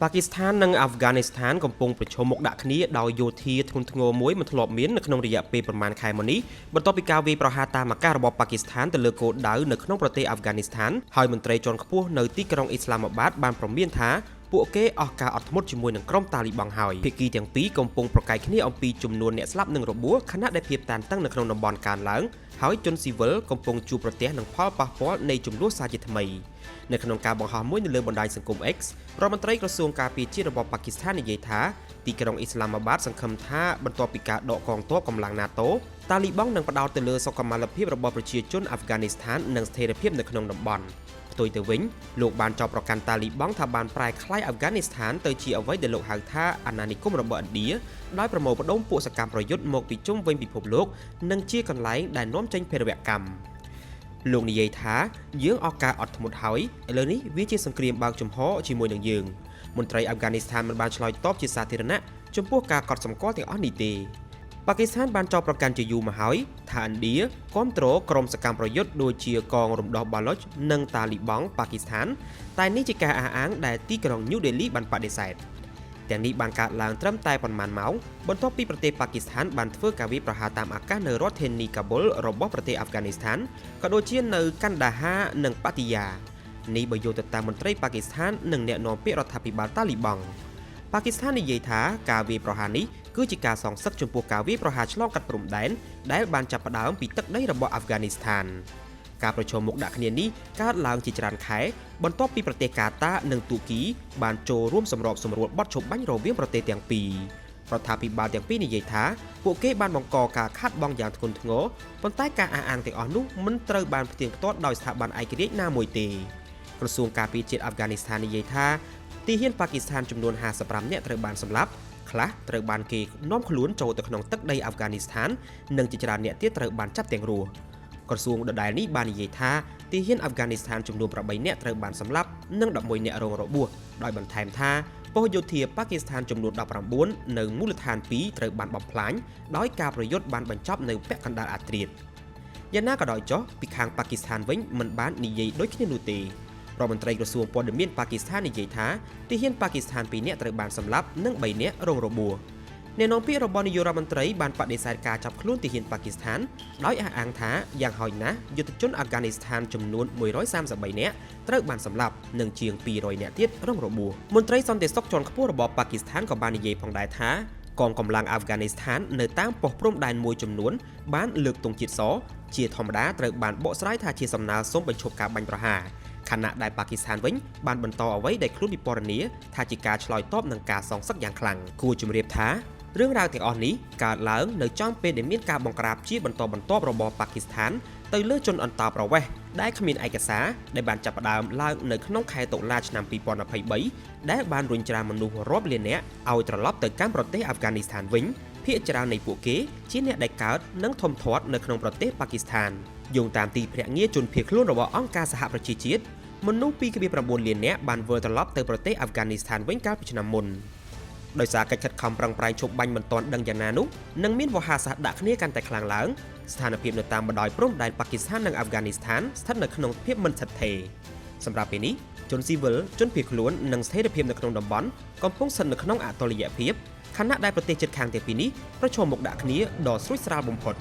ប៉ាគីស្ថាននិងអាហ្វហ្គានីស្ថានកំពុងប្រឈមមុខដាក់គ្នាដោយយោធាធ្ងន់ធ្ងរមួយមិនធ្លាប់មាននៅក្នុងរយៈពេលប្រមាណខែមកនេះបន្ទាប់ពីការវាយប្រហារតាមអាកាសរបស់ប៉ាគីស្ថានទៅលើគោលដៅនៅក្នុងប្រទេសអាហ្វហ្គានីស្ថានហើយមន្ត្រីជាន់ខ្ពស់នៅទីក្រុងអ៊ីស្លាមាបាតបានព្រមានថាពួកគេអស់ការអត់ធ្មត់ជាមួយនឹងក្រុមតាលីបង់ហើយភាគីទាំងពីរកំពុងប្រកែកគ្នាអំពីចំនួនអ្នកស្លាប់និងរបួសខណៈដែលភាពតានតឹងនៅក្នុងតំបន់កើនឡើងហើយជនស៊ីវិលកំពុងជួបប្រទះនឹងផលប៉ះពាល់នៃចំនួនសាជាថ្មីនៅក្នុងការបង្ហោះមួយនៅលើបណ្ដាញសង្គម X រដ្ឋមន្ត្រីក្រសួងការពារជាតិរបស់ប៉ាគីស្ថាននិយាយថាទីក្រុងអ៊ីស្លាមាបាតសង្ឃឹមថាបន្ទាប់ពីការដកកងទ័ពកម្លាំង NATO តាលីបង់នឹងផ្ដោតទៅលើសុខុមាលភាពរបស់ប្រជាជនអាហ្វហ្គានីស្ថាននិងស្ថិរភាពនៅក្នុងតំបន់ផ្ទុយទៅវិញលោកបានចោទប្រកាន់តាលីបង់ថាបានប្រែក្លាយអាហ្វហ្គានីស្ថានទៅជាអ្វីដែលលោកហៅថាអាណានិគមរបស់ឥណ្ឌាដោយប្រមូលផ្ដុំពួកសកម្មប្រយុទ្ធមកពីជុំវិញពិភពលោកនិងជាកន្លែងដែលនាំចេញភេរវកម្មលោកនិយាយថាយើងអស់ការអត់ធ្មត់ហើយឥឡូវនេះវាជាសង្គ្រាមបើកចំហជាមួយនឹងយើងមន្ត្រីអាហ្វហ្គានីស្ថានមិនបានឆ្លើយតបជាសាធារណៈចំពោះការកត់សម្គាល់ទាំងអស់នេះទេប៉ាគីស្ថានបានចោទប្រកាន់ជាយូរមកហើយថាឥណ្ឌាគាំទ្រក្រុមសកម្មប្រយុទ្ធដូចជាកងរំដោះបាឡុចនិងតាលីបង់ប៉ាគីស្ថានតែនេះជាការអះអាងដែលទីក្រុងញូដេលីបានបដិសេធទាំងនេះបានកើតឡើងត្រឹមតែប៉ុន្មានម៉ោងបន្ទាប់ពីប្រទេសប៉ាគីស្ថានបានធ្វើការវាយប្រហារតាមអាកាសនៅរដ្ឋធានីកាប៊ុលរបស់ប្រទេសអាហ្វហ្គានីស្ថានក៏ដូចជានៅកាន់ដាហានិងប៉ាទីយ៉ានេះបើយកទៅតាមមន្ត្រីប៉ាគីស្ថាននិងអ្នកនាំពាក្យរដ្ឋាភិបាលតាលីបង់ប៉ាគីស្ថាននិយាយថាការវាយប្រហារនេះគឺជាការសងសឹកចំពោះការវាយប្រហារឆ្លងកាត់ព្រំដែនដែលបានចាប់ផ្ដើមពីទឹកដីរបស់អាហ្វហ្គានីស្ថានការប្រជុំមុខដាក់គ្នានេះកើតឡើងជាច្រើនខែបន្ទាប់ពីប្រទេសកាតានិងទូគីបានចូលរួមសម្របសម្រួលបទឈប់បាញ់រវាងប្រទេសទាំងពីររដ្ឋាភិបាលទាំងពីរនិយាយថាពួកគេបានបង្កការខាតបង់យ៉ាងធ្ងន់ធ្ងរប៉ុន្តែការអះអាងទាំងអស់នោះមិនត្រូវបានផ្ទៀងផ្ទាត់ដោយស្ថាប័នឯករាជ្យណាមួយទេក្រសួងការពារជាតិអាហ្វហ្គានីស្ថាននិយាយថាទីហ៊ានប៉ាគីស្ថានចំនួន55នាក់ត្រូវបានសម្លាប់ខ្លះត្រូវបានគេនាំខ្លួនចូលទៅក្នុងទឹកដីអាហ្វហ្គានីស្ថាននិងជាច្រើនអ្នកទៀតត្រូវបានចាប់ទាំងរស់ក្រសួងដដែលនេះបាននិយាយថាទីហ៊ានអាហ្វហ្គានីស្ថានចំនួន8នាក់ត្រូវបានសម្លាប់និង11នាក់រងរបួសដោយបន្ថែមថាប៉ុស្តិ៍យោធាប៉ាគីស្ថានចំនួន19នៅមូលដ្ឋាន2ត្រូវបានបំផ្លាញដោយការប្រយុទ្ធបានបញ្ចប់នៅពាក់កណ្ដាលអាត្រៀតយ៉ាងណាក៏ដោយចុះពីខាងប៉ាគីស្ថានវិញមិនបាននិយាយដូចគ្នានោះទេរដ្ឋមន្ត្រីក្រសួងព័ត៌មានប៉ាគីស្ថាននិយាយថាទីហ៊ានប៉ាគីស្ថាន2នាក់ត្រូវបានសម្លាប់និង3នាក់រងរបួសអ្នកនាំពាក្យរបស់នាយករដ្ឋមន្ត្រីបានបដិសេធការចាប់ខ្លួនទីហ៊ានប៉ាគីស្ថានដោយអះអាងថាយ៉ាងហោចណាស់យុទ្ធជនអាហ្វហ្គានីស្ថានចំនួន133នាក់ត្រូវបានសម្លាប់និងជាង200នាក់ទៀតរងរបួសមន្ត្រីសន្តិសុខជាន់ខ្ពស់របស់ប៉ាគីស្ថានក៏បាននិយាយផងដែរថាកងកម្លាំងអាហ្វហ្គានីស្ថាននៅតាមប៉ុស្តិ៍ព្រំដែនមួយចំនួនបានលើកទង់ជាតិសជាធម្មតាត្រូវបានបកស្រាយថាជាសំណើសូមបញ្ឈប់ការបាញ់ប្រហារខណៈដែលប៉ាគីស្ថានវិញបានបន្តអ្វីដែលខ្លួនពិពណ៌នាថាជាការឆ្លើយតបនឹងការសងសឹកយ៉ាងខ្លាំងគួរជម្រាបថារឿងរ៉ាវទាំងអស់នេះកើតឡើងនៅចំពេលដែលមានការបង្ក្រាបជាបន្តបន្ទាប់របស់ប៉ាគីស្ថានទៅលើជនអន្តោប្រវេសន៍ដែលគ្មានឯកសារដែលបានចាប់ផ្ដើមឡើងនៅក្នុងខែតុលាឆ្នាំ2023ដែលបានរុញច្រានមនុស្សរាប់លាននាក់ឲ្យត្រឡប់ទៅកាន់ប្រទេសអាហ្វហ្គានីស្ថានវិញភាគច្រើននៃពួកគេជាអ្នកដែលកើតនិងធំធាត់នៅក្នុងប្រទេសប៉ាគីស្ថានយោងតាមទីភ្នាក់ងារជនភៀសខ្លួនរបស់អង្គការសហប្រជាជាតិមនុស្ស 2.9 លាននាក់បានវិលត្រឡប់ទៅប្រទេសអាហ្វហ្គានីស្ថានវិញកាលពីឆ្នាំមុនដោយសារកិច្ចខិតខំប្រឹងប្រែងឈប់បាញ់មិនទាន់ដឹងយ៉ាងណានោះនឹងមានវោហារសាស្ត្រដាក់គ្នាកាន់តែខ្លាំងឡើងស្ថានភាពនៅតាមបណ្ដោយព្រំដែនប៉ាគីស្ថាននិងអាហ្វហ្គានីស្ថានស្ថិតនៅក្នុងភាពមិនស្ថិតថេរសម្រាប់ពេលនេះជនស៊ីវិលជនភៀសខ្លួននិងស្ថិរភាពនៅក្នុងតំបន់កំពុងស្ថិតនៅក្នុងអតុល្យភាពខណៈដែលប្រទេសជិតខាងទាំងពីរនេះប្រឈមមុខដាក់គ្នាដ៏ស្រួចស្រាលបំផុត